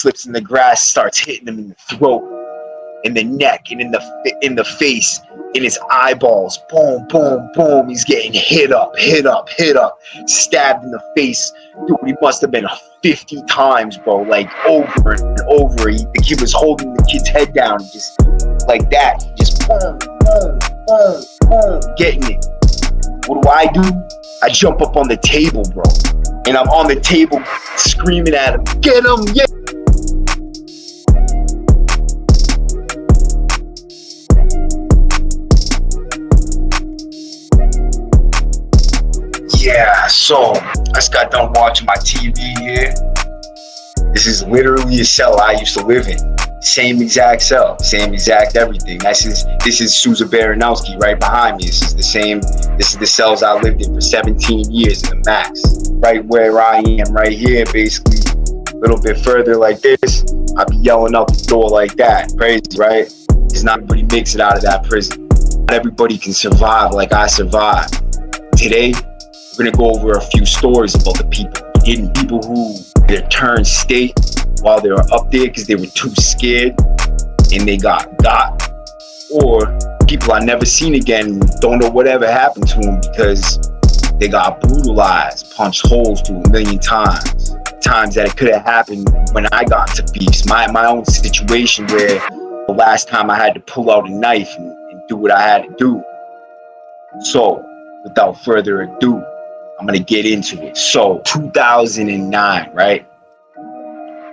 slips in the grass, starts hitting him in the throat, in the neck, and in the face, in his eyeballs. Boom, boom, boom. He's getting hit up, stabbed in the face. Dude, he must have been 50 times, bro, like over and over. The kid was holding the kid's head down, just like that. Just boom, boom, boom, boom, getting it. What do? I jump up on the table, bro, and I'm on the table screaming at him, get him, yeah. Yeah, so I just got done watching my TV here. This is literally a cell I used to live in. Same exact cell, same exact everything. This is Sousa Baranowski right behind me. This is the cells I lived in for 17 years in the max. Right where I am right here, basically. A little bit further like this, I'd be yelling out the door like that. Crazy, right? Because not everybody makes it out of that prison. Not everybody can survive like I survived. Today, we're gonna go over a few stories about the people who either turned state while they were up there because they were too scared and they got, or people I never seen again, don't know whatever happened to them because they got brutalized, punched holes through a million times that it could have happened when I got to beefs. My own situation where the last time I had to pull out a knife and do what I had to do. So, without further ado, I'm gonna get into it. So 2009, right?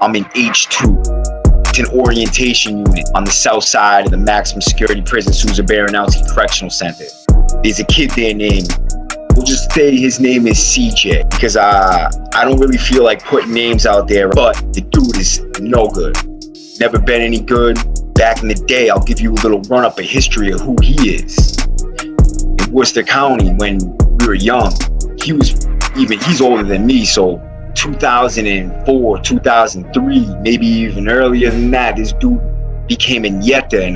I'm in H2. It's an orientation unit on the south side of the maximum security prison, Sousa Baranowski Correctional Center. There's a kid there named, we'll just say his name is CJ, because I don't really feel like putting names out there, but the dude is no good. Never been any good. Back in the day, I'll give you a little run up of history of who he is. In Worcester County, when we were young, he's older than me, so 2004, 2003, maybe even earlier than that, this dude became a nieta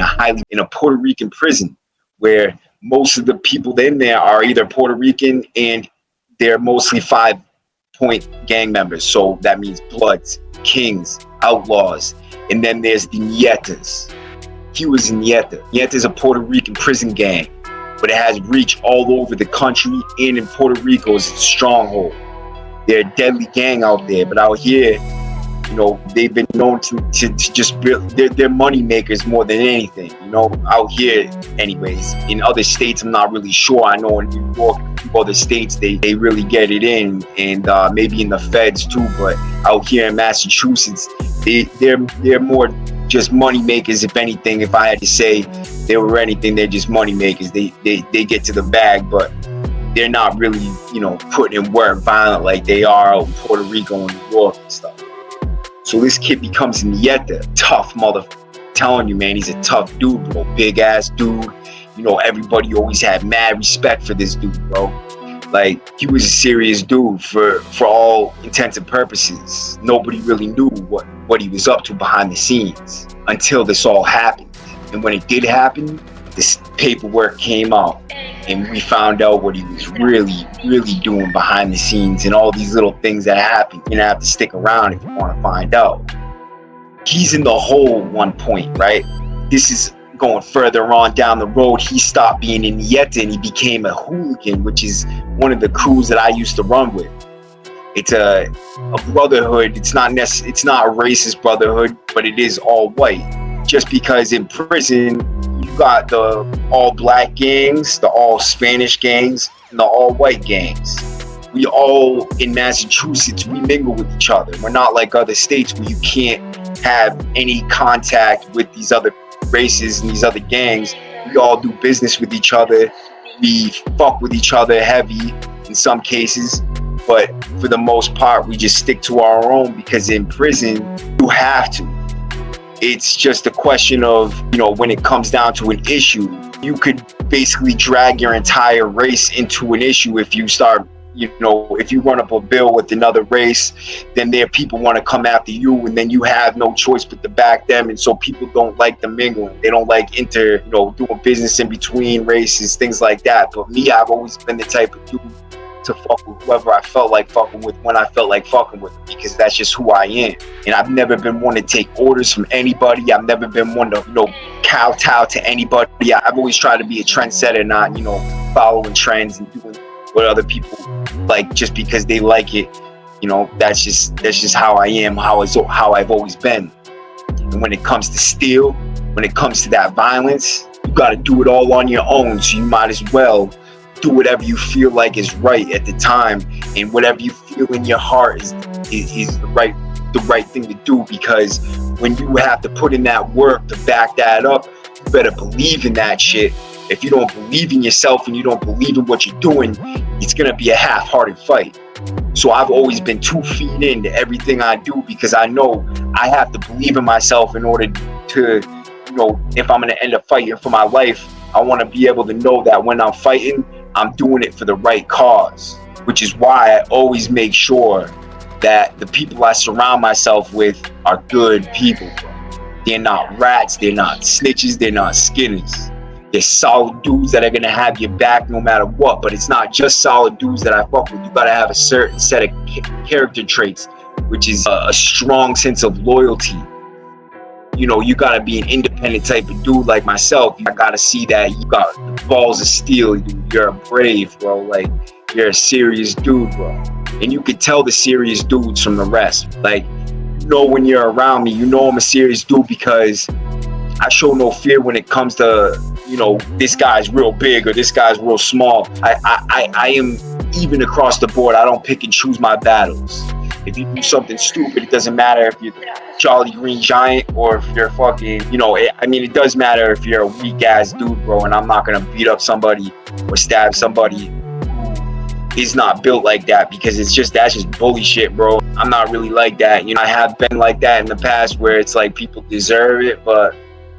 in a Puerto Rican prison where most of the people in there are either Puerto Rican and they're mostly 5-point gang members. So that means Bloods, Kings, Outlaws, and then there's the Nietas. He was a Nieta. Nieta is a Puerto Rican prison gang, but it has reach all over the country and in Puerto Rico is a stronghold. They're a deadly gang out there, but out here, you know, they've been known to just build, they're money makers more than anything, you know, out here anyways. In other states, I'm not really sure. I know in New York, other states, they really get it in, and maybe in the feds too, but out here in Massachusetts, they're more just money makers. If anything, if I had to say they were anything, they're just money makers. They get to the bag, but they're not really, you know, putting in work violent like they are out in Puerto Rico and New York and stuff. So this kid becomes a nieta, tough mother. Telling you, man, he's a tough dude, bro. Big ass dude. You know, everybody always had mad respect for this dude, bro. Like, he was a serious dude for all intents and purposes. Nobody really knew what he was up to behind the scenes until this all happened. And when it did happen, this paperwork came out and we found out what he was really, really doing behind the scenes and all these little things that happen. You're gonna have to stick around if you want to find out. He's in the hole at one point, right? This is going further on down the road. He stopped being a nieta and he became a hooligan, which is one of the crews that I used to run with. It's a brotherhood. It's not a racist brotherhood, but it is all white. Just because in prison, you got the all black gangs, the all Spanish gangs, and the all white gangs. We all in Massachusetts, we mingle with each other. We're not like other states where you can't have any contact with these other races and these other gangs. We all do business with each other. We fuck with each other heavy in some cases, but for the most part, we just stick to our own because in prison, you have to. It's just a question of, you know, when it comes down to an issue, you could basically drag your entire race into an issue if you start, you know, if you run up a bill with another race, then their people want to come after you and then you have no choice but to back them. And so people don't like the mingling. They don't like doing business in between races, things like that. But me, I've always been the type of dude to fuck with whoever I felt like fucking with when I felt like fucking with them, because that's just who I am. And I've never been one to take orders from anybody. I've never been one to, kowtow to anybody. I've always tried to be a trendsetter, not, following trends and doing what other people like just because they like it. That's just how I am, how I've always been. And when it comes to steel, when it comes to that violence, you got to do it all on your own. So you might as well do whatever you feel like is right at the time, and whatever you feel in your heart is the right thing to do. Because when you have to put in that work to back that up, you better believe in that shit. If you don't believe in yourself and you don't believe in what you're doing, it's gonna be a half-hearted fight. So I've always been 2 feet into everything I do, because I know I have to believe in myself in order to, if I'm gonna end up fighting for my life, I want to be able to know that when I'm fighting, I'm doing it for the right cause. Which is why I always make sure that the people I surround myself with are good people, bro. They're not rats, they're not snitches, they're not skinners. They're solid dudes that are gonna have your back no matter what. But it's not just solid dudes that I fuck with. You gotta have a certain set of character traits, which is a strong sense of loyalty. You gotta be an independent type of dude like myself. I gotta see that you got the balls of steel. You're brave, bro. Like, you're a serious dude, bro. And you can tell the serious dudes from the rest. Like, when you're around me, I'm a serious dude, because I show no fear when it comes to, this guy's real big or this guy's real small. I am even across the board. I don't pick and choose my battles. If you do something stupid, it doesn't matter if you're Charlie Green Giant or if you're fucking, it does matter if you're a weak ass dude, bro, and I'm not gonna beat up somebody or stab somebody who is not built like that, because that's just bully shit, bro. I'm not really like that. I have been like that in the past where it's like people deserve it, but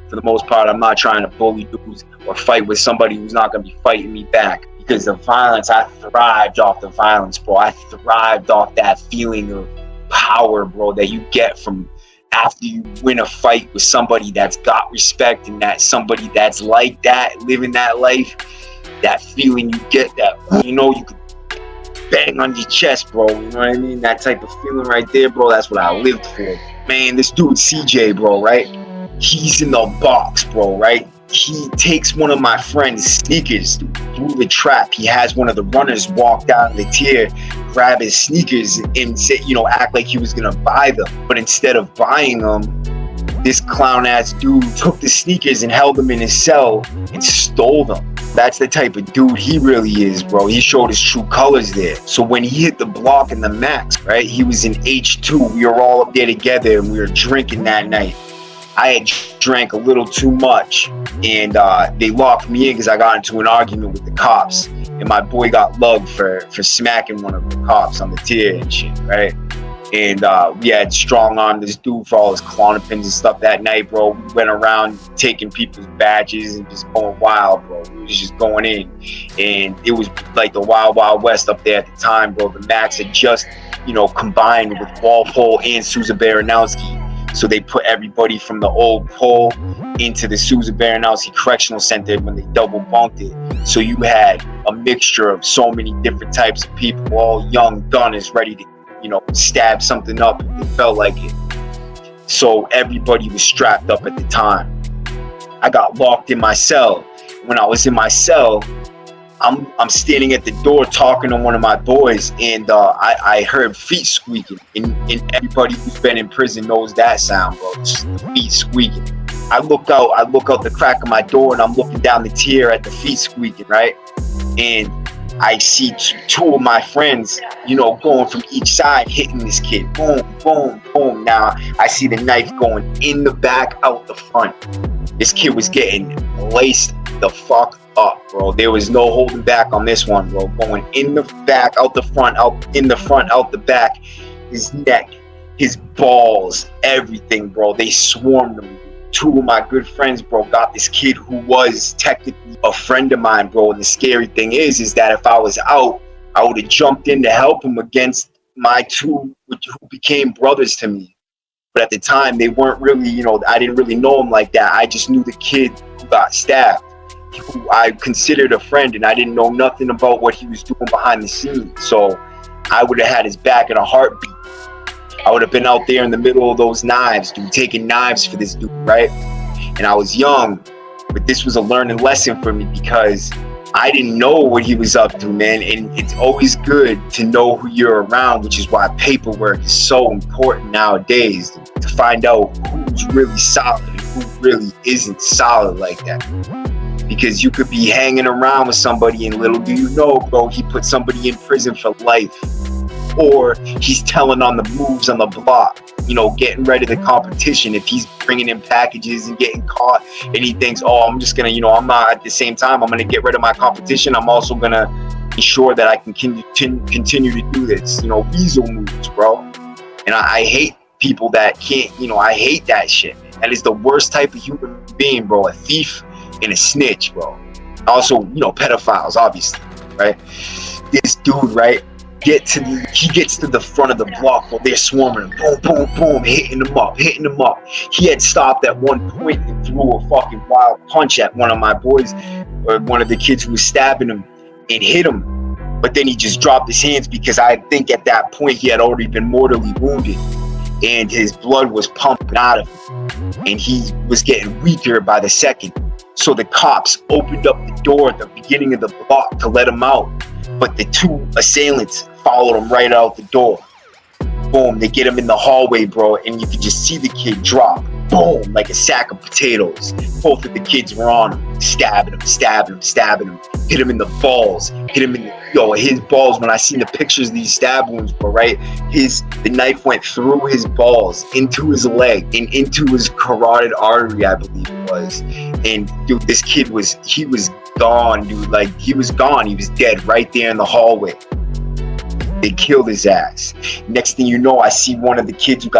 for the most part, I'm not trying to bully dudes or fight with somebody who's not gonna be fighting me back. Because the violence, I thrived off the violence, bro. I thrived off that feeling of power, bro, that you get from after you win a fight with somebody that's got respect, and that somebody that's like that, living that life. That feeling you get, that, you could bang on your chest, bro. You know what I mean? That type of feeling right there, bro, that's what I lived for. Man, this dude CJ, bro, right? He's in the box, bro, right? He takes one of my friend's sneakers through the trap. He has one of the runners walk down the tier, grab his sneakers, and say, act like he was gonna buy them. But instead of buying them, this clown ass dude took the sneakers and held them in his cell and stole them. That's the type of dude he really is, bro. He showed his true colors there. So when he hit the block in the max, right, he was in H2. We were all up there together and we were drinking that night. I had drank a little too much, and they locked me in because I got into an argument with the cops, and my boy got lugged for smacking one of the cops on the tier and shit, right? And we had strong-armed this dude for all his clonopins and stuff that night, bro. We went around taking people's badges and just going wild, bro. We was just going in, and it was like the Wild Wild West up there at the time, bro. The Max had just, combined with Walpole and Sousa Baranowski. So they put everybody from the old pole into the Sousa Baranowski Correctional Center when they double bunked it. So you had a mixture of so many different types of people, all young gunners ready to, stab something up if they felt like it. So everybody was strapped up at the time. I got locked in my cell. When I was in my cell, I'm standing at the door talking to one of my boys, and I heard feet squeaking, and everybody who's been in prison knows that sound, bro. Just the feet squeaking. I look out the crack of my door, and I'm looking down the tier at the feet squeaking, right? And I see two of my friends, going from each side, hitting this kid. Boom, boom, boom. Now I see the knife going in the back, out the front. This kid was getting laced the fuck up, bro. There was no holding back on this one, bro. Going in the back, out the front, out in the front, out the back. His neck, his balls, everything, bro. They swarmed him. Two of my good friends, bro, got this kid who was technically a friend of mine, bro. And the scary thing is that if I was out, I would have jumped in to help him against my two who became brothers to me. But at the time, they weren't really, I didn't really know him like that. I just knew the kid who got stabbed. who I considered a friend, and I didn't know nothing about what he was doing behind the scenes. So I would have had his back in a heartbeat. I would have been out there in the middle of those knives, dude, taking knives for this dude, right? And I was young, but this was a learning lesson for me because I didn't know what he was up to, man. And it's always good to know who you're around, which is why paperwork is so important nowadays, to find out who's really solid and who really isn't solid like that. Because you could be hanging around with somebody and little do you know, bro, he put somebody in prison for life. Or he's telling on the moves on the block, you know, getting ready to the competition. If he's bringing in packages and getting caught and he thinks, oh, I'm just going to, you know, I'm not at the same time, I'm going to get rid of my competition. I'm also going to ensure that I can continue to do this, you know, weasel moves, bro. And I hate people that can't, you know, I hate that shit. That is the worst type of human being, bro. A thief and a snitch, bro. Also, you know, pedophiles, obviously, right? This dude, right? He gets to the front of the block while they're swarming him, boom, boom, boom, hitting him up. He had stopped at one point and threw a fucking wild punch at one of my boys, or one of the kids who was stabbing him, and hit him. But then he just dropped his hands because I think at that point he had already been mortally wounded and his blood was pumping out of him and he was getting weaker by the second. So the cops opened up the door at the beginning of the block to let him out. But the two assailants followed him right out the door. Boom, they get him in the hallway, bro, and you can just see the kid drop. Boom, like a sack of potatoes. Both of the kids were on him, stabbing him. Hit him in the balls. Hit him in his balls. When I seen the pictures of these stab wounds, bro, right? The knife went through his balls, into his leg, and into his carotid artery, I believe it was. And dude, this kid was gone, dude. Like, he was gone. He was dead right there in the hallway. They killed his ass. Next thing you know, I see one of the kids who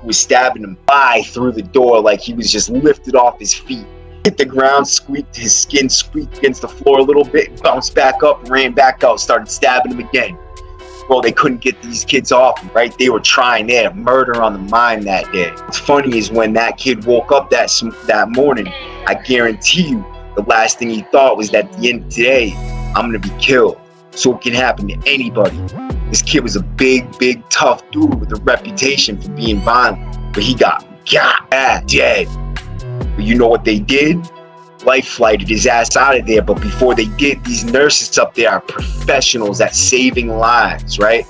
was stabbing him by through the door, like he was just lifted off his feet. Hit the ground, squeaked, his skin squeaked against the floor a little bit, bounced back up, ran back out, started stabbing him again. Well, they couldn't get these kids off him, right? They were trying. They had murder on the mind that day. What's funny is when that kid woke up that morning, I guarantee you the last thing he thought was that at the end of the day, I'm gonna be killed. So it can happen to anybody. This kid was a big, tough dude with a reputation for being violent, but he got dead. But you know what they did? Life flighted his ass out of there. But before they did, these nurses up there are professionals at saving lives, right?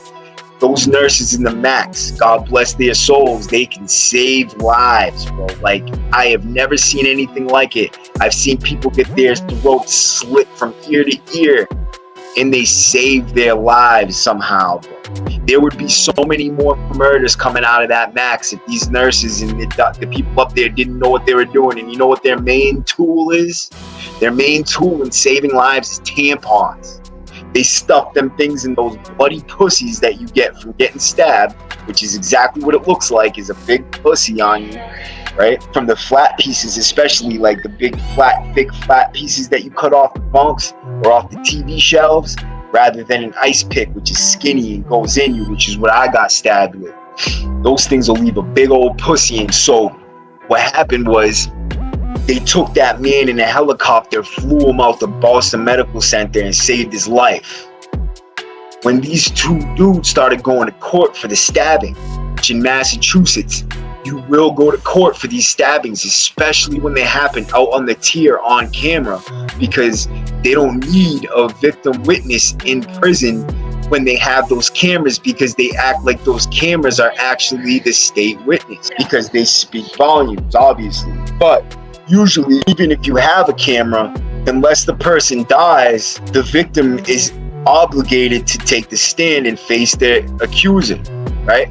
Those nurses in the max, God bless their souls, they can save lives, bro. Like, I have never seen anything like it. I've seen people get their throats slit from ear to ear, and they saved their lives somehow, bro. There would be so many more murders coming out of that max if these nurses and the people up there didn't know what they were doing. And you know what their main tool is? Their main tool in saving lives is tampons. They stuff them things in those bloody pussies that you get from getting stabbed, which is exactly what it looks like, is a big pussy on you, right? From the flat pieces, especially like the big thick flat pieces that you cut off the bunks or off the TV shelves, rather than an ice pick, which is skinny and goes in you, which is what I got stabbed with. Those things will leave a big old pussy. And so what happened was they took that man in a helicopter, flew him out to Boston Medical Center and saved his life. When these two dudes started going to court for the stabbing, which in Massachusetts, you will go to court for these stabbings, especially when they happen out on the tier on camera, because they don't need a victim witness in prison when they have those cameras, because they act like those cameras are actually the state witness, because they speak volumes, obviously. But usually, even if you have a camera, unless the person dies, the victim is obligated to take the stand and face their accuser, right?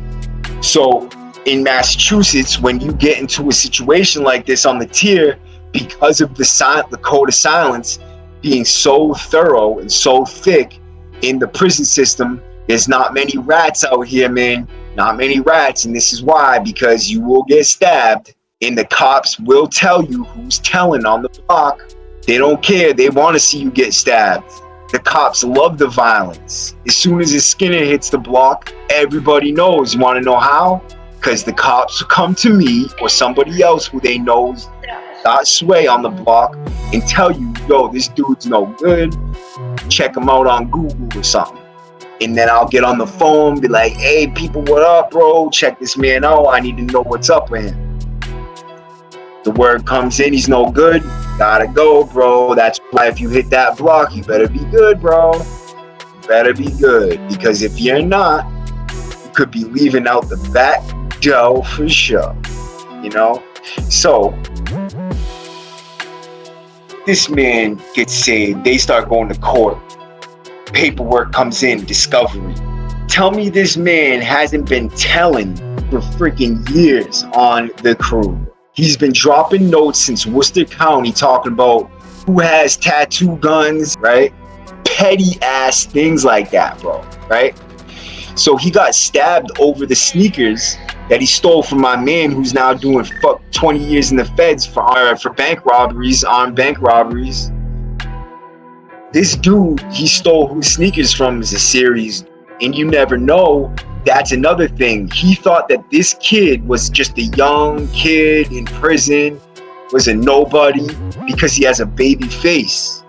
So in Massachusetts, when you get into a situation like this on the tier, because of the code of silence being so thorough and so thick in the prison system, there's not many rats out here, man. Not many rats. And this is why, because you will get stabbed and the cops will tell you who's telling on the block. They don't care. They want to see you get stabbed. The cops love the violence. As soon as a Skinner hits the block, everybody knows. You want to know how? Because the cops come to me or somebody else who they know got sway on the block and tell you, yo, this dude's no good. Check him out on Google or something. And then I'll get on the phone, be like, hey, people, what up, bro? Check this man out. I need to know what's up with him. The word comes in, he's no good. Gotta go, bro. That's why if you hit that block, you better be good, bro. You better be good. Because if you're not, you could be leaving out the back door for sure. You know? So, this man gets saved. They start going to court. Paperwork comes in, discovery. Tell me this man hasn't been telling for freaking years on the crew. He's been dropping notes since Worcester County talking about who has tattoo guns, right? Petty ass things like that, bro, right? So he got stabbed over the sneakers that he stole from my man, who's now doing 20 years in the feds for bank robberies, armed bank robberies. This dude he stole his sneakers from is a series, and you never know. That's another thing. He thought that this kid was just a young kid in prison, was a nobody because he has a baby face.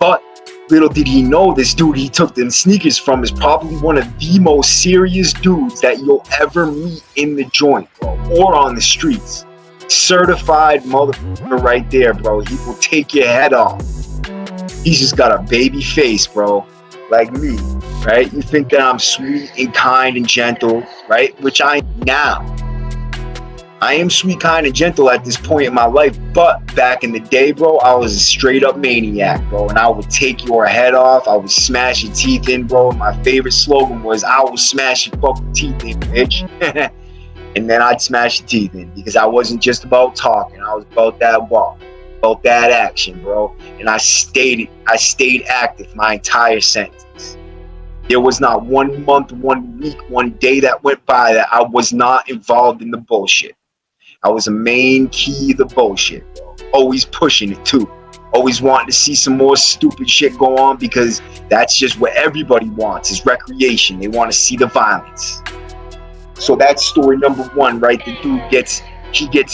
But little did he know, this dude he took them sneakers from is probably one of the most serious dudes that you'll ever meet in the joint, bro, or on the streets. Certified motherfucker right there, bro. He will take your head off. He's just got a baby face, bro, like me, right? You think that I'm sweet and kind and gentle, right? Which I am now. I am sweet, kind, and gentle at this point in my life, but back in the day, bro, I was a straight up maniac, bro, and I would take your head off. I would smash your teeth in, bro. My favorite slogan was, I will smash your fucking teeth in, bitch. And then I'd smash your teeth in, because I wasn't just about talking. I was about that walk. About that action, bro, and I stayed active my entire sentence. There was not 1 month, 1 week, 1 day that went by that I was not involved in the bullshit. I was a main key of the bullshit, bro. Always pushing it too. Always wanting to see some more stupid shit go on, because that's just what everybody wants, is recreation. They want to see the violence. So that's story number 1, right? The dude gets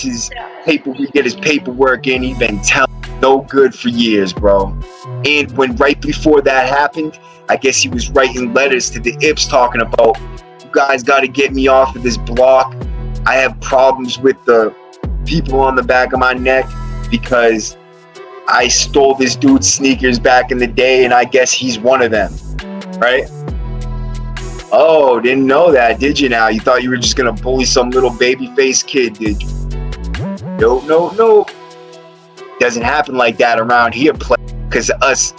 his paperwork in. He's been telling no good for years, bro. And when right before that happened, I guess he was writing letters to the IPs talking about, you guys got to get me off of this block. I have problems with the people on the back of my neck because I stole this dude's sneakers back in the day, and I guess he's one of them, right? Oh, didn't know that, did you now? You thought you were just gonna bully some little baby-faced kid, did you? No. Doesn't happen like that around here, because us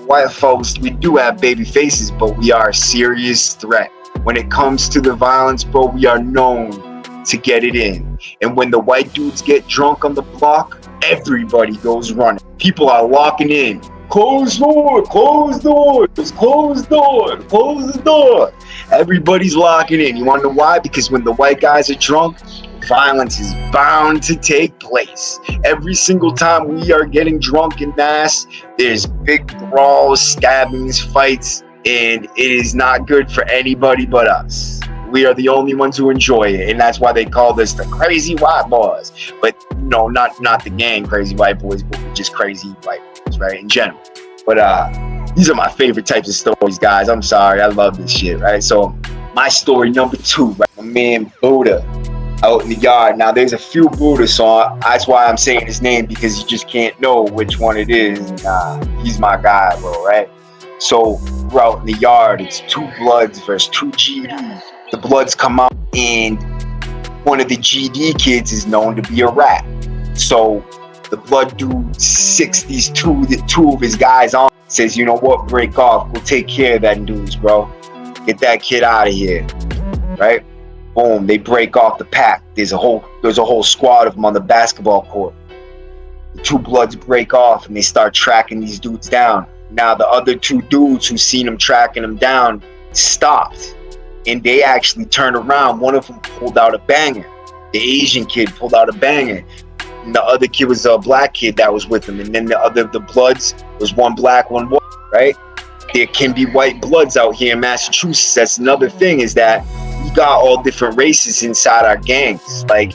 white folks, we do have baby faces, but we are a serious threat. When it comes to the violence, bro, we are known to get it in. And when the white dudes get drunk on the block, everybody goes running. People are locking in. Close door, close doors, close door, close the door. Everybody's locking in. You want to know why? Because when the white guys are drunk, violence is bound to take place. Every single time we are getting drunk in mass, there's big brawls, stabbings, fights, and it is not good for anybody but us. We are the only ones who enjoy it, and that's why they call us the crazy white boys. But no, not the gang crazy white boys, but just crazy white boys, right, in general. But these are my favorite types of stories, guys. I'm sorry, I love this shit, right? So my story number 2, right? My man Buddha out in the yard. Now there's a few Buddhas, so that's why I'm saying his name, because you just can't know which one it is. He's my guy, bro, right? So we're out in the yard. It's 2 Bloods versus 2 GDs. The Bloods come out, and one of the GD kids is known to be a rat. So the Blood dude sicks these two of his guys on, says, you know what, break off. We'll take care of that dudes, bro. Get that kid out of here, right? Boom, they break off the pack. There's a whole squad of them on the basketball court. The 2 Bloods break off, and they start tracking these dudes down. Now the other 2 dudes who seen them tracking them down stopped, and they actually turned around. One of them pulled out a banger. The Asian kid pulled out a banger, and the other kid was a black kid that was with him. And then the Bloods was 1 black, 1 white, right? There can be white Bloods out here in Massachusetts. That's another thing, is that we got all different races inside our gangs. Like,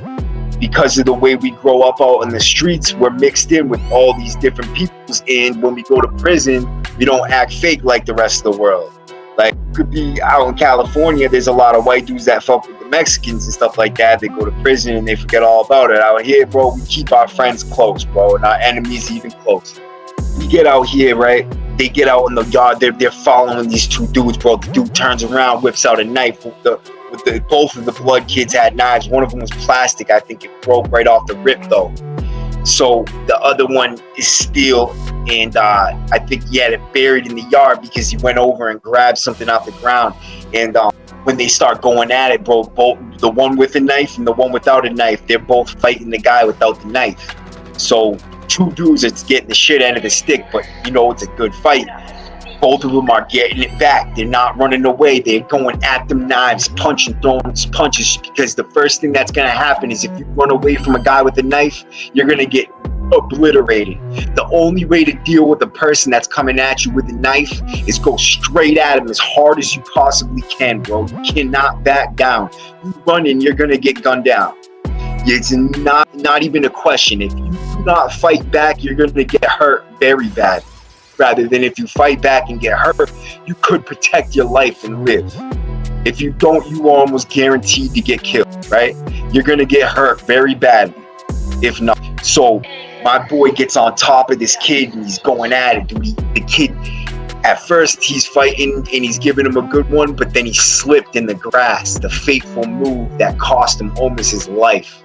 because of the way we grow up out in the streets, we're mixed in with all these different peoples, and when we go to prison, we don't act fake like the rest of the world. Like, could be out in California, there's a lot of white dudes that fuck with the Mexicans and stuff like that. They go to prison and they forget all about it. Out here, bro, we keep our friends close, bro, and our enemies even closer. We get out here, right? They get out in the yard, they're following these two dudes, bro. The dude turns around, whips out a knife with both of the blood kids had knives. One of them was plastic. I think it broke right off the rip though. So the other one is steel, and I think he had it buried in the yard because he went over and grabbed something off the ground. And when they start going at it, bro, both the one with a knife and the one without a knife, they're both fighting the guy without the knife. So two dudes are getting the shit end of the stick, but you know it's a good fight. Both of them are getting it back. They're not running away. They're going at them knives, punching, throwing punches, because the first thing that's going to happen is if you run away from a guy with a knife, you're going to get obliterated. The only way to deal with a person that's coming at you with a knife is go straight at him as hard as you possibly can, bro. You cannot back down. You running, you're going to get gunned down. It's not even a question. If you do not fight back, you're going to get hurt very bad. Rather than if you fight back and get hurt, you could protect your life and live. If you don't, you are almost guaranteed to get killed, right? You're gonna get hurt very badly, if not. So my boy gets on top of this kid and he's going at it, dude. The kid, at first he's fighting and he's giving him a good one, but then he slipped in the grass, the fateful move that cost him almost his life.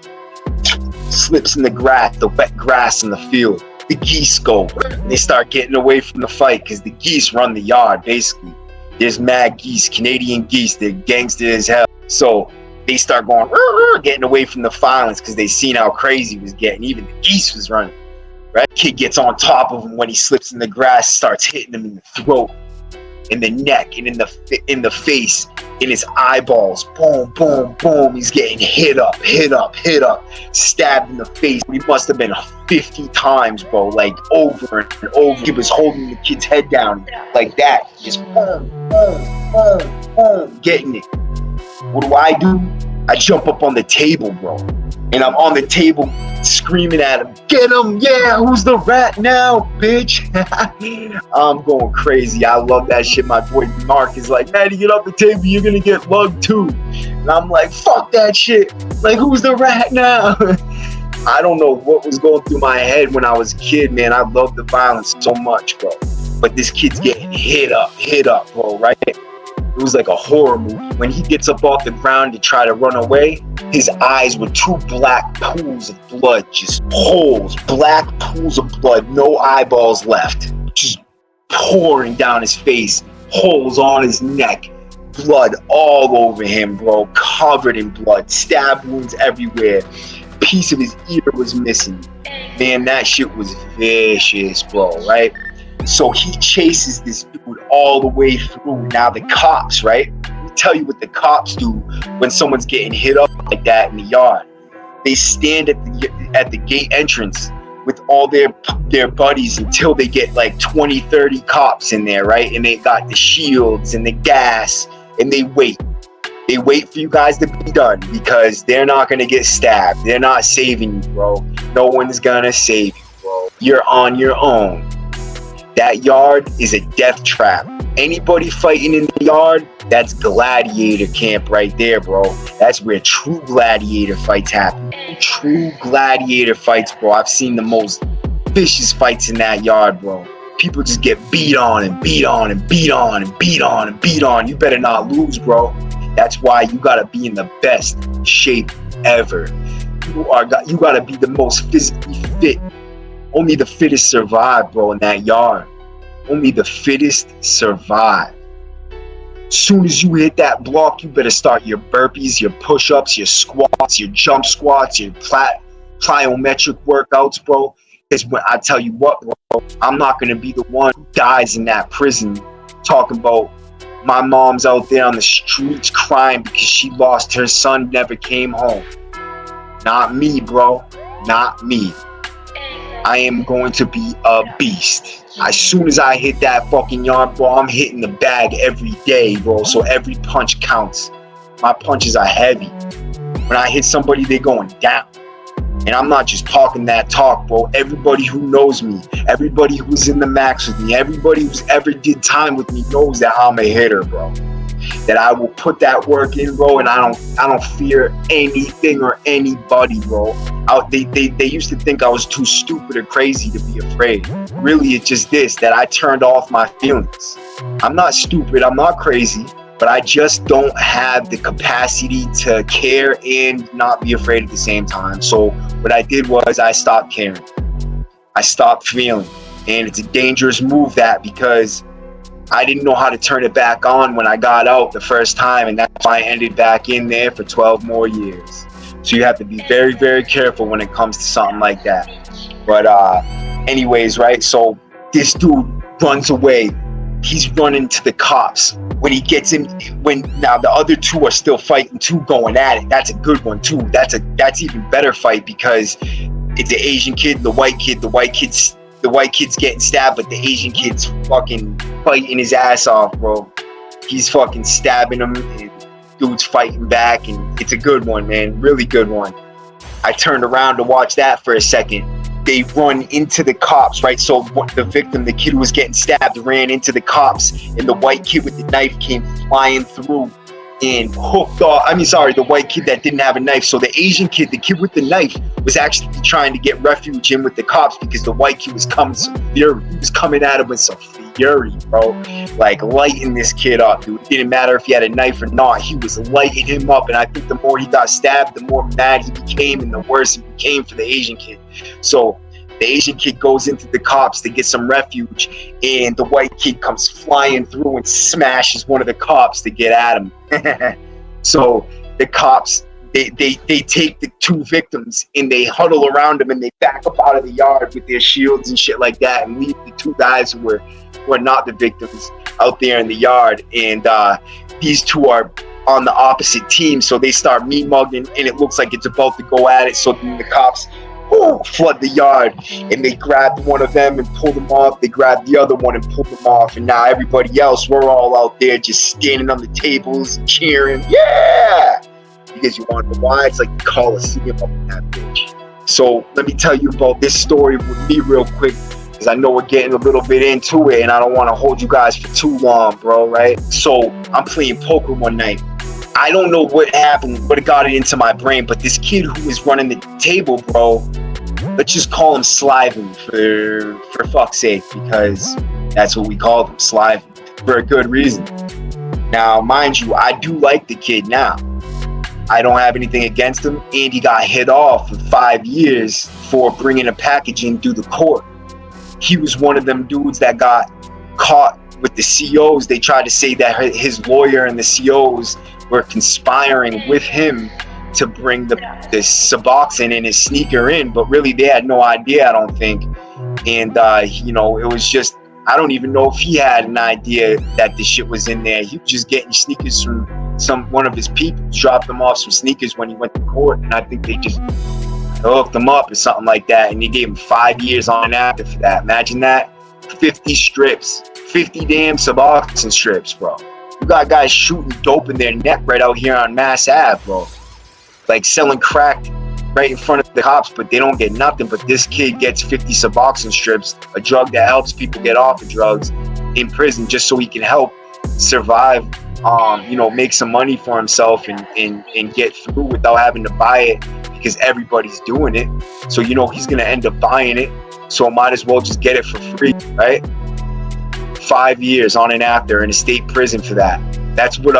Slips in the grass, the wet grass in the field. The geese go. They start getting away from the fight because the geese run the yard, basically. There's mad geese, Canadian geese. They're gangster as hell. So they start going, getting away from the violence because they seen how crazy he was getting. Even the geese was running, right? Kid gets on top of him when he slips in the grass, starts hitting him in the throat, in the neck, and in the face, in his eyeballs. Boom, boom, boom. He's getting hit up, stabbed in the face. He must have been 50 times, bro, like over and over. He was holding the kid's head down like that. Just boom, boom, boom, boom, getting it. What do? I jump up on the table, bro. And I'm on the table screaming at him, get him, yeah, who's the rat now, bitch? I'm going crazy. I love that shit. My boy Mark is like, man, you get off the table, you're gonna get lugged too. And I'm like, fuck that shit. Like, who's the rat now? I don't know what was going through my head when I was a kid, man. I love the violence so much, bro. But this kid's getting hit up, bro, right? It was like a horror movie. When he gets up off the ground to try to run away, his eyes were two black pools of blood, just holes, black pools of blood, no eyeballs left, just pouring down his face, holes on his neck, blood all over him, bro, covered in blood, stab wounds everywhere. Piece of his ear was missing. Man, that shit was vicious, bro, right? So he chases this dude all the way through. Now the cops, right? Let me tell you what the cops do when someone's getting hit up like that in the yard. They stand at the gate entrance with all their buddies until they get like 20, 30 cops in there, right? And they got the shields and the gas, and they wait. They wait for you guys to be done because they're not going to get stabbed. They're not saving you, bro. No one's going to save you, bro. You're on your own. That yard is a death trap. Anybody fighting in the yard, that's gladiator camp right there, bro. That's where true gladiator fights happen. True gladiator fights, bro. I've seen the most vicious fights in that yard, bro. People just get beat on and beat on and beat on and beat on and beat on. You better not lose, bro. That's why you gotta be in the best shape ever. You gotta be the most physically fit. Only the fittest survive, bro, in that yard. Only the fittest survive. Soon as you hit that block, you better start your burpees, your push-ups, your squats, your jump squats, your plyometric workouts, bro. Because when I tell you what, bro, I'm not gonna be the one who dies in that prison talking about my mom's out there on the streets crying because she lost her son, never came home. Not me, bro. Not me. I am going to be a beast. As soon as I hit that fucking yard, bro, I'm hitting the bag every day, bro. So every punch counts. My punches are heavy. When I hit somebody, they're going down. And I'm not just talking that talk, bro. Everybody who knows me, everybody who's in the max with me, everybody who's ever did time with me knows that I'm a hitter, bro. That I will put that work in, bro, and I don't fear anything or anybody, bro. They used to think I was too stupid or crazy to be afraid. Really, it's just this, that I turned off my feelings. I'm not stupid, I'm not crazy, but I just don't have the capacity to care and not be afraid at the same time. So what I did was I stopped caring. I stopped feeling. And it's a dangerous move, that, because I didn't know how to turn it back on when I got out the first time, and that's why I ended back in there for 12 more years. So you have to be very, very careful when it comes to something like that. But anyways, right, so this dude runs away. He's running to the cops. When he gets in, now the other two are still fighting too, going at it. That's a good one too. That's even better fight, because it's an Asian kid, the white kid's getting stabbed, but the Asian kid's fucking fighting his ass off, bro. He's fucking stabbing him, and dude's fighting back, and it's a good one, man. Really good one. I turned around to watch that for a second. They run into the cops, right? So the victim, the kid who was getting stabbed, ran into the cops, and the white kid with the knife came flying through and hooked off. The white kid that didn't have a knife. So the Asian kid, the kid with the knife, was actually trying to get refuge in with the cops, because the white kid was coming some fury. He was coming at him with some fury, bro. Like lighting this kid up, dude. It didn't matter if he had a knife or not. He was lighting him up. And I think the more he got stabbed, the more mad he became, and the worse it became for the Asian kid. So the Asian kid goes into the cops to get some refuge, and the white kid comes flying through and smashes one of the cops to get at him. So the cops, they take the two victims and they huddle around them, and they back up out of the yard with their shields and shit like that, and leave the two guys who were not the victims out there in the yard. And these two are on the opposite team, so they start meat mugging, and it looks like it's about to go at it. So then the cops flood the yard, and they grabbed one of them and pulled them off. They grabbed the other one and pulled them off, and now everybody else, we're all out there just standing on the tables and cheering, yeah, because you want to know why? It's like the Coliseum up in that bitch. So let me tell you about this story with me real quick, because I know we're getting a little bit into it, and I don't want to hold you guys for too long, bro, right? So I'm playing poker one night. I don't know what happened, what got it into my brain, but this kid who was running the table, bro, let's just call him Sliving for fuck's sake, because that's what we called him, Sliving, for a good reason. Now, mind you, I do like the kid now. I don't have anything against him, and he got hit off for 5 years for bringing a package in through the court. He was one of them dudes that got caught with the COs. They tried to say that his lawyer and the COs were conspiring with him to bring the Suboxone in his sneaker in, but really they had no idea, I don't think. And it was just, I don't even know if he had an idea that the shit was in there. He was just getting sneakers from one of his people, dropped them off some sneakers when he went to court, and I think they just hooked him up or something like that, and they gave him 5 years on and after for that. Imagine that. 50 strips, 50 damn Suboxone strips, bro. You got guys shooting dope in their neck right out here on Mass Ave, bro. Like selling crack right in front of the cops, but they don't get nothing. But this kid gets 50 Suboxone strips, a drug that helps people get off of drugs, in prison, just so he can help survive, make some money for himself and get through without having to buy it, because everybody's doing it. So he's gonna end up buying it, so might as well just get it for free, right? 5 years on and after in a state prison for that. That's what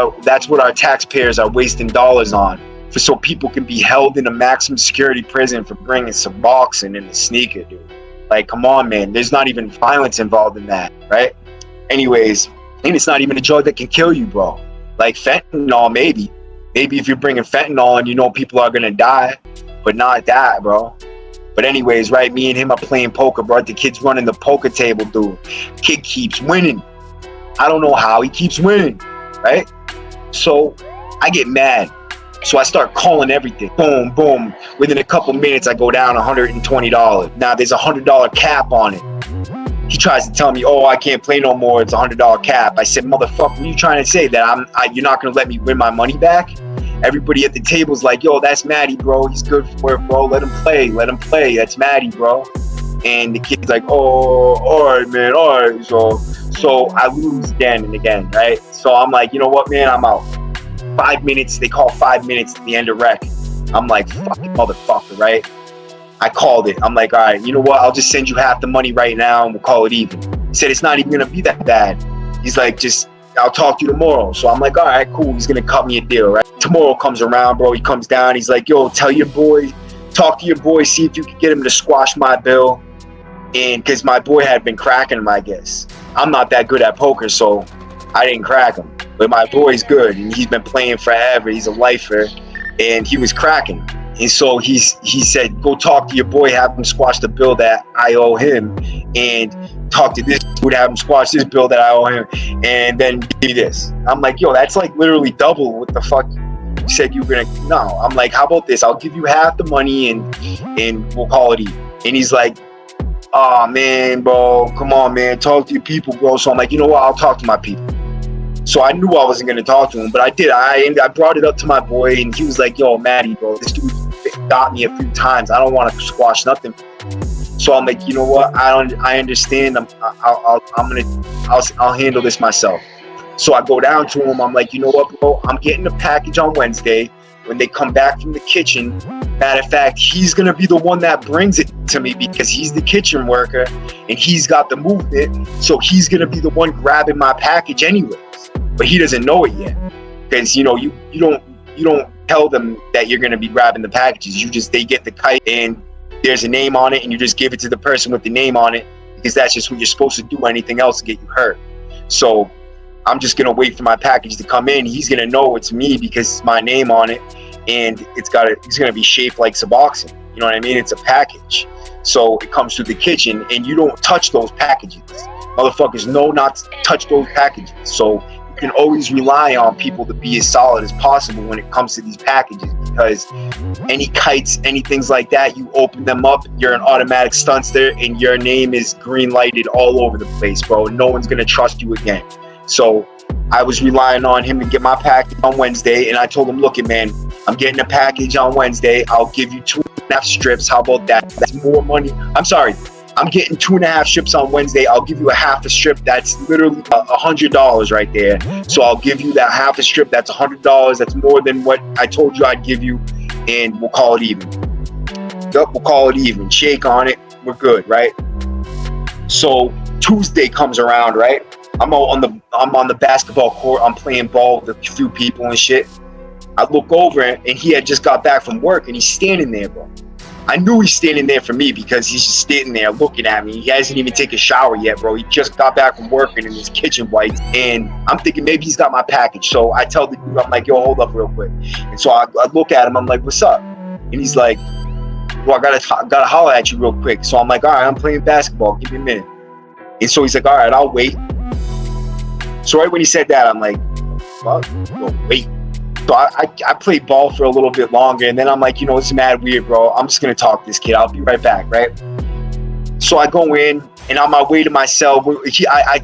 our taxpayers are wasting dollars on, so people can be held in a maximum security prison for bringing Suboxone in the sneaker, dude. Like, come on, man. There's not even violence involved in that, right? Anyways, and it's not even a drug that can kill you, bro. Like fentanyl, maybe if you're bringing fentanyl and people are gonna die, but not that, bro. But anyways, right, me and him are playing poker, bro. The kid's running the poker table, dude. Kid keeps winning. I don't know how he keeps winning, right? So I get mad. So I start calling everything. Boom, boom. Within a couple minutes, I go down $120. Now there's a $100 cap on it. He tries to tell me, oh, I can't play no more. It's a $100 cap. I said, motherfucker, what are you trying to say? That you're not going to let me win my money back? Everybody at the table's like, yo, that's Matty, bro. He's good for it, bro. Let him play. That's Matty, bro. And the kid's like, oh, all right, man, all right. So I lose again and again, right? So I'm like, you know what, man, I'm out. 5 minutes, they call 5 minutes at the end of rec. I'm like, fucking motherfucker, right? I called it. I'm like, all right, you know what? I'll just send you half the money right now and we'll call it even. He said, it's not even gonna be that bad. He's like, I'll talk to you tomorrow. So I'm like, all right, cool. He's gonna cut me a deal, right? Tomorrow comes around, bro. He comes down. He's like, yo, talk to your boy, see if you can get him to squash my bill. And because my boy had been cracking him, I guess. I'm not that good at poker, so I didn't crack him. But my boy's good, and he's been playing forever. He's a lifer, and he was cracking. And so he said, go talk to your boy, have him squash the bill that I owe him, and talk to this dude, have him squash this bill that I owe him, and then give me this. I'm like, yo, that's like literally double what the fuck you said you were gonna. No, I'm like, how about this? I'll give you half the money, and we'll call it even. And he's like, oh man, bro, come on, man, talk to your people, bro. So I'm like, you know what? I'll talk to my people. So I knew I wasn't gonna talk to him, but I did. I brought it up to my boy, and he was like, yo, Matty, bro, this dude got me a few times. I don't want to squash nothing. So I'm like, you know what? I understand. I'll handle this myself. So I go down to him. I'm like, you know what, bro? I'm getting the package on Wednesday. When they come back from the kitchen, matter of fact, he's gonna be the one that brings it to me because he's the kitchen worker and he's got the movement. So he's gonna be the one grabbing my package anyways. But he doesn't know it yet because you don't tell them that you're gonna be grabbing the packages. They get the kite and there's a name on it, and you just give it to the person with the name on it because that's just what you're supposed to do. Anything else to get you hurt. So I'm just gonna wait for my package to come in. He's gonna know it's me because it's my name on it, and it's gonna be shaped like Suboxone. You know what I mean? It's a package. So it comes through the kitchen, and you don't touch those packages. Motherfuckers know not to touch those packages. So you can always rely on people to be as solid as possible when it comes to these packages, because any kites, any things like that, you open them up, you're an automatic stunster, and your name is green lighted all over the place, bro. No one's gonna trust you again. So I was relying on him to get my package on Wednesday, and I told him, look, man, I'm getting a package on Wednesday. I'll give you 2.5 strips. How about that? That's more money. I'm sorry. I'm getting 2.5 strips on Wednesday. I'll give you a half a strip. That's literally $100 right there. So I'll give you that half a strip. That's $100. That's more than what I told you I'd give you, and we'll call it even. Yup, we'll call it even. Shake on it. We're good, right? So Tuesday comes around, right? I'm on the basketball court. I'm playing ball with a few people and shit. I look over and he had just got back from work and he's standing there, bro. I knew he's standing there for me because he's just standing there looking at me. He hasn't even taken a shower yet, bro. He just got back from working in his kitchen whites, and I'm thinking maybe he's got my package. So I tell the dude, I'm like, yo, hold up real quick. And so I look at him. I'm like, what's up? And he's like, well, I gotta holler at you real quick. So I'm like, all right, I'm playing basketball. Give me a minute. And so he's like, all right, I'll wait. So right when he said that, I'm like, well, wait. So I played ball for a little bit longer, and then I'm like, it's mad weird, bro. I'm just gonna talk to this kid. I'll be right back, right? So I go in, and on my way to my cell,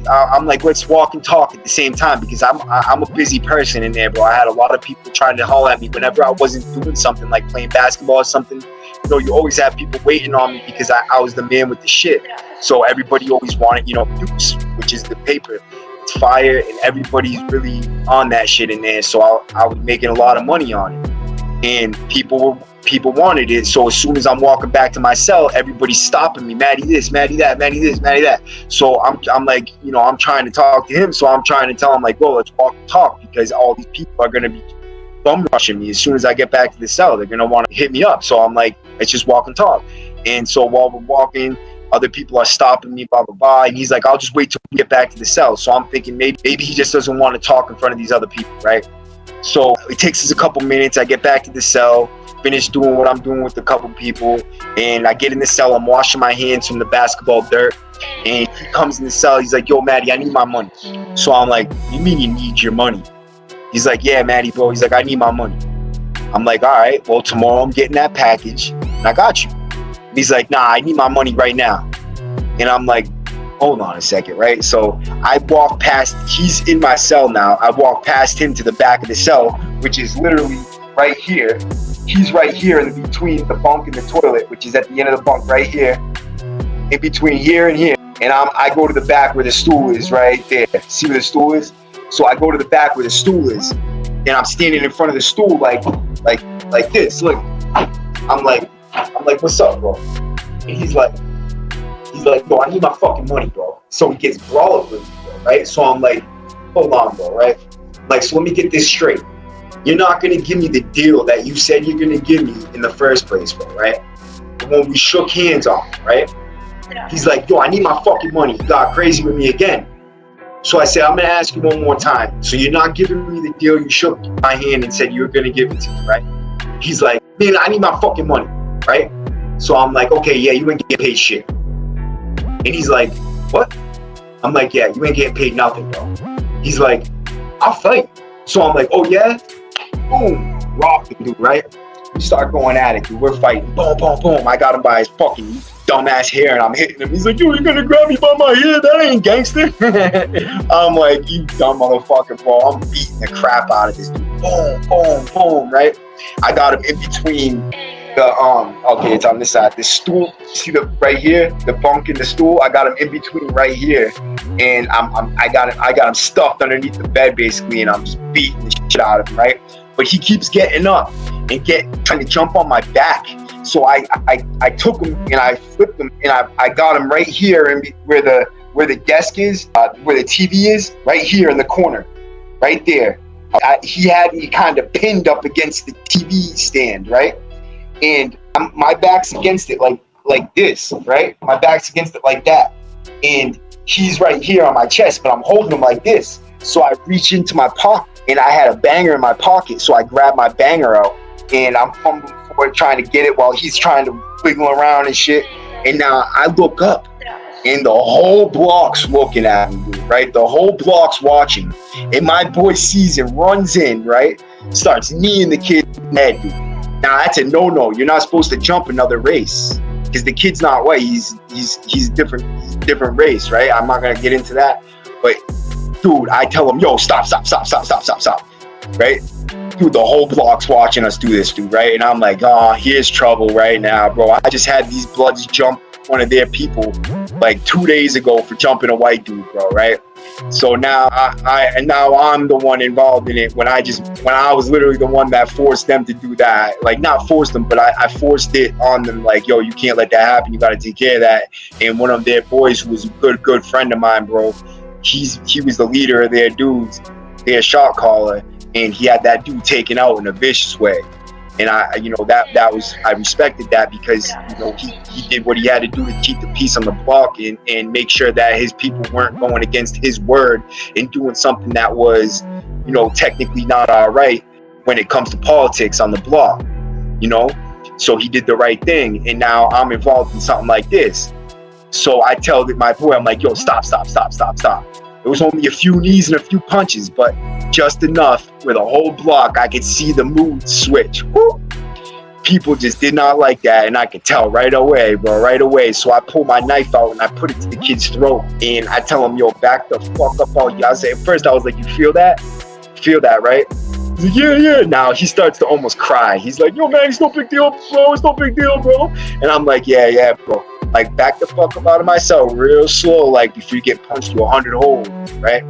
I'm like, let's walk and talk at the same time because I'm a busy person in there, bro. I had a lot of people trying to holler at me whenever I wasn't doing something like playing basketball or something. You always have people waiting on me because I was the man with the shit. So everybody always wanted, Dukes, which is the paper. It's fire, and everybody's really on that shit in there. So I was making a lot of money on it, and people wanted it. So as soon as I'm walking back to my cell, everybody's stopping me. Matty this, Matty that, Matty this, Matty that. So I'm like, I'm trying to talk to him. So I'm trying to tell him like, well, let's walk and talk because all these people are gonna be bum rushing me as soon as I get back to the cell. They're gonna want to hit me up. So I'm like, let's just walk and talk. And so while we're walking, other people are stopping me, blah, blah, blah. And he's like, I'll just wait till we get back to the cell. So I'm thinking maybe he just doesn't want to talk in front of these other people, right? So it takes us a couple minutes. I get back to the cell, finish doing what I'm doing with a couple people. And I get in the cell. I'm washing my hands from the basketball dirt. And he comes in the cell. He's like, yo, Matty, I need my money. So I'm like, you mean you need your money? He's like, yeah, Matty, bro. He's like, I need my money. I'm like, all right, well, tomorrow I'm getting that package and I got you. He's like, nah, I need my money right now. And I'm like, hold on a second, right? So I walk past, he's in my cell now. I walk past him to the back of the cell, which is literally right here. He's right here in between the bunk and the toilet, which is at the end of the bunk right here. In between here and here. And I go to the back where the stool is right there. See where the stool is? So I go to the back where the stool is. And I'm standing in front of the stool like this. Look. I'm like, what's up, bro? And he's like, yo, I need my fucking money, bro. So he gets brawling with me, bro, right? So I'm like, hold on, bro, right? Like, so let me get this straight. You're not gonna give me the deal that you said you're gonna give me in the first place, bro, right? When we shook hands on, right? He's like, yo, I need my fucking money. He got crazy with me again. So I said, I'm gonna ask you one more time. So you're not giving me the deal you shook my hand and said you were gonna give it to me, right? He's like, man, I need my fucking money, right? So I'm like, okay, yeah, you ain't getting paid shit. And he's like, what? I'm like, yeah, you ain't getting paid nothing, bro. He's like, I'll fight. So I'm like, oh yeah? Boom, rock the dude, right? We start going at it, dude. We're fighting, boom, boom, boom. I got him by his fucking dumbass hair and I'm hitting him. He's like, yo, you're gonna grab me by my hair? That ain't gangster. I'm like, you dumb motherfucker, bro. I'm beating the crap out of this dude. Boom, boom, boom, right? I got him in between the okay, it's on this side. The stool, see the right here, the bunk and the stool. I got him in between right here, and I got him stuffed underneath the bed basically, and I'm just beating the shit out of him, right? But he keeps getting up and trying to jump on my back. So I took him and I flipped him and I got him right here and where the desk is, where the TV is, right here in the corner, right there. He had me kind of pinned up against the TV stand, right? And my back's against it like this, right? My back's against it like that. And he's right here on my chest, but I'm holding him like this. So I reach into my pocket and I had a banger in my pocket. So I grab my banger out and I'm fumbling for it, trying to get it while he's trying to wiggle around and shit. And now I look up and the whole block's looking at me, dude, right? The whole block's watching. And my boy sees and runs in, right? Starts kneeing the kid's head, dude. Now that's a no-no. You're not supposed to jump another race because the kid's not white. He's different race, right? I'm not gonna get into that. But dude, I tell him, yo, stop, right? Dude, the whole block's watching us do this, dude, right? And I'm like, oh, here's trouble right now, bro. I just had these bloods jump one of their people like 2 days ago for jumping a white dude, bro, right? So now I'm the one involved in it when I was literally the one that forced them to do that. Like, not forced them, but I forced it on them, like, yo, you can't let that happen, you gotta take care of that. And one of their boys, who was a good friend of mine, bro, he was the leader of their dudes, their shot caller, and he had that dude taken out in a vicious way. And I respected that because, you know, he did what he had to do to keep the peace on the block and make sure that his people weren't going against his word and doing something that was, you know, technically not all right when it comes to politics on the block, you know? So he did the right thing, and now I'm involved in something like this. So I tell my boy, I'm like, yo, stop. It was only a few knees and a few punches, but just enough where the whole block, I could see the mood switch. Woo! People just did not like that, and I could tell right away, bro, right away. So I pull my knife out and I put it to the kid's throat, and I tell him, yo, back the fuck up all you. I say, first I was like, you feel that? Feel that, right? He's like, yeah. Now he starts to almost cry. He's like, yo, man, it's no big deal, bro. It's no big deal, bro. And I'm like, yeah, bro. Like, back the fuck up out of my cell real slow, like, before you get punched to 100 holes, right?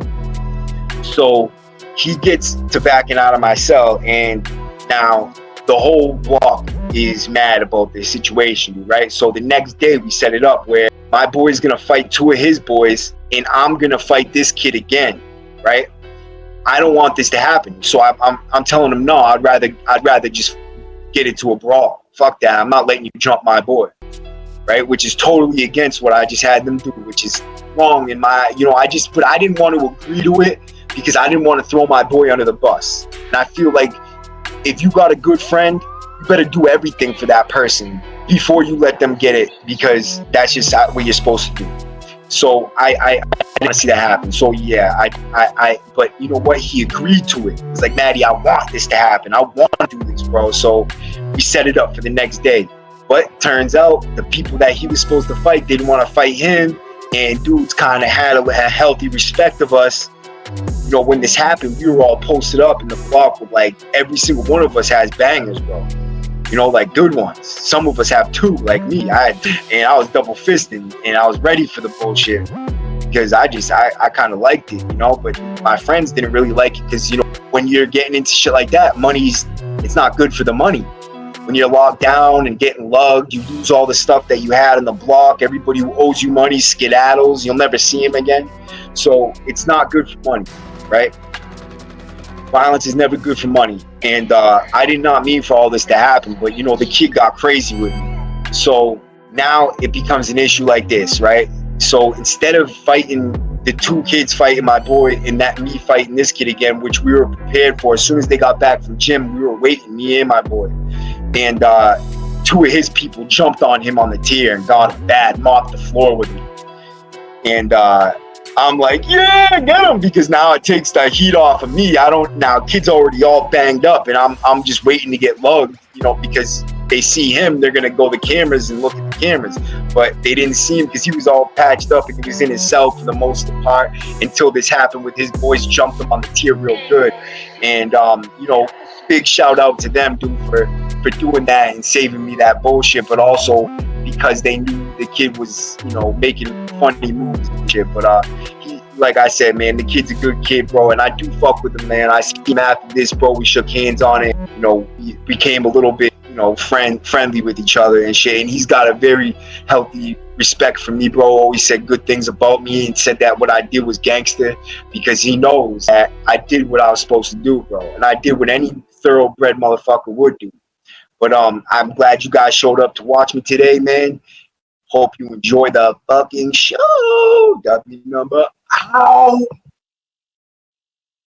So he gets to backing out of my cell, and now the whole block is mad about this situation, right? So the next day we set it up where my boy's gonna fight two of his boys, and I'm gonna fight this kid again, right? I don't want this to happen, so I'm telling him, no, I'd rather just get into a brawl. Fuck that, I'm not letting you jump my boy. Right, which is totally against what I just had them do, which is wrong in my, you know, but I didn't want to agree to it because I didn't want to throw my boy under the bus. And I feel like if you got a good friend, you better do everything for that person before you let them get it, because that's just what you're supposed to do. So I didn't see that happen. So yeah, but you know what? He agreed to it. He's like, Maddie, I want this to happen. I want to do this, bro. So we set it up for the next day. But turns out the people that he was supposed to fight didn't want to fight him, and dudes kind of had a healthy respect of us you know, when this happened, we were all posted up in the block with like every single one of us has bangers, bro. You know, like good ones. Some of us have two, like me. And I was double fisting, and I was ready for the bullshit because I kind of liked it, you know. But my friends didn't really like it because, you know, when you're getting into shit like that, it's not good for the money. When you're locked down and getting lugged, you lose all the stuff that you had in the block. Everybody who owes you money skedaddles. You'll never see him again. So it's not good for money, right? Violence is never good for money. And I did not mean for all this to happen, but, you know, the kid got crazy with me. So now it becomes an issue like this, right? So instead of fighting the two kids fighting my boy and that me fighting this kid again, which we were prepared for, as soon as they got back from gym, we were waiting, me and my boy. And two of his people jumped on him on the tier and got him bad, mopped the floor with me. And I'm like, yeah, get him, because now it takes the heat off of me. Now kid's already all banged up, and I'm just waiting to get lugged, you know, because they see him, they're gonna go to the cameras and look at the cameras. But they didn't see him because he was all patched up and he was in his cell for the most part until this happened with his boys jumped him on the tier real good. And you know, big shout out to them, dude, for doing that and saving me that bullshit, but also because they knew the kid was, you know, making funny moves and shit. But he, like I said, man, the kid's a good kid, bro, and I do fuck with him, man. I see him after this, bro. We shook hands on it, you know, we became a little bit, you know, friendly with each other and shit. And he's got a very healthy respect for me, bro. Always said good things about me and said that what I did was gangster, because he knows that I did what I was supposed to do, bro. And I did what any thoroughbred motherfucker would do. But I'm glad you guys showed up to watch me today, man. Hope you enjoy the fucking show. W number out.